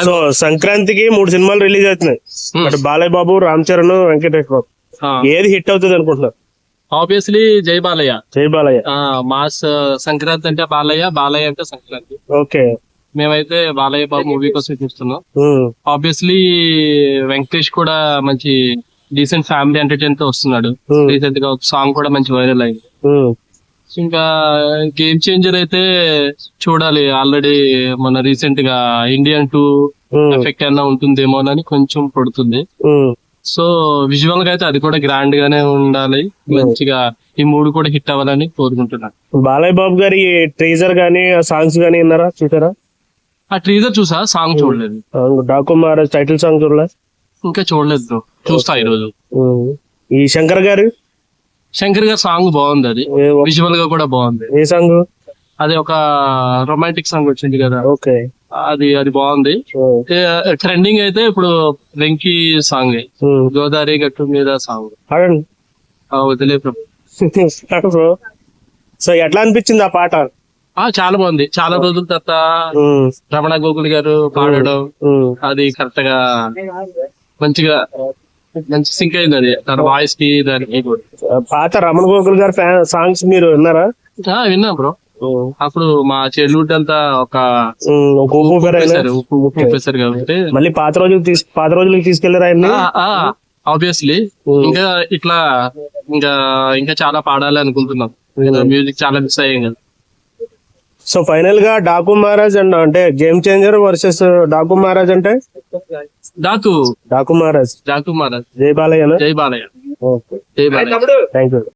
So సంక్రాంతికి 3 సినిమాలు release అవుతున్నాయి. బట్ బాలయ్య బాబు, రామ్ చరణ్, వెంకటేష్ బాబు ఏది హిట్ అవుతుంది అనుకుంటున్నారు? ఆబ్వియస్లీ జై బాలయ్య. జై బాలయ్య. మాస్ సంక్రాంతి అంటే బాలయ్య, బాలయ్య అంటే సంక్రాంతి. ఓకే, మేమైతే బాలయ్య బాబు మూవీ కోసం చూస్తున్నాం. ఆబ్వియస్లీ వెంకటేష్ కూడా మంచి డీసెంట్ ఫ్యామిలీ ఎంటర్టైన్ తో వస్తున్నాడు. రీసెంట్ గా ఒక సాంగ్ కూడా మంచి వైరల్ అయింది. ఇంకా గేమ్ చేంజర్ అయితే చూడాలి. ఆల్రెడీ మన రీసెంట్ గా ఇండియన్ 2 ఎఫెక్ట్ అన్నా ఉంటుందేమోనని కొంచెం పడుతుంది. సో విజువల్ గా అయితే అది కూడా గ్రాండ్ గానే ఉండాలి. మంచిగా ఈ 3 కూడా హిట్ అవ్వాలని కోరుకుంటున్నాను. బాలయ్య బాబు గారి ట్రీజర్ గానీ సాంగ్స్ గానీ విన్నారా, చూసారా? ఆ ట్రీజర్ చూసా, సాంగ్ చూడలేదు. డాకు మహారాజ్ టైటిల్ సాంగ్ చూడలేదు? ఇంకా చూడలేదు బ్రో, చూస్తా ఈ రోజు. ఈ శంకర్ గారు సాంగ్ బాగుంది. అది విజువల్ గా కూడా బాగుంది. ఏ సాంగ్? అది ఒక రొమాంటిక్ సాంగ్ వచ్చింది కదా. ఓకే, అది బాగుంది. ట్రెండింగ్ అయితే ఇప్పుడు వెంకీ సాంగ్ గోదావరి గట్టు మీద సాంగ్ వదిలే బ్రో. సో ఎట్లా అనిపించింది ఆ పాట? చాలా బాగుంది. చాలా రోజుల తర్వాత రమణ గోకుల్ గారు పాడడం అది కరెక్ట్ గా మంచిగా మంచి సింక్ అయింది. అది తన వాయిస్ కి దానికి. పాత రమణ గోకుల్ గారి సాంగ్స్ మీరు విన్నారా? విన్నా బ్రో. అప్పుడు మా చైల్డ్హుడ్ అంతా ఒక ఊపేశారు కాబట్టి మళ్ళీ పాత రోజులకి తీసుకెళ్లారు ఆయన్ని. ఆబ్వియస్లీ ఇంకా ఇట్లా ఇంకా చాలా పాడాలి అనుకుంటున్నాం. మ్యూజిక్ చాలా మిస్ అయ్యాం కదా. సో ఫైనల్ గా డాకు మహారాజ్ అంటే game changer versus Daaku Maharaj అంటే డాకు మహారాజ్ జై బాలయ్య. జై బాలయ్య. Thank you.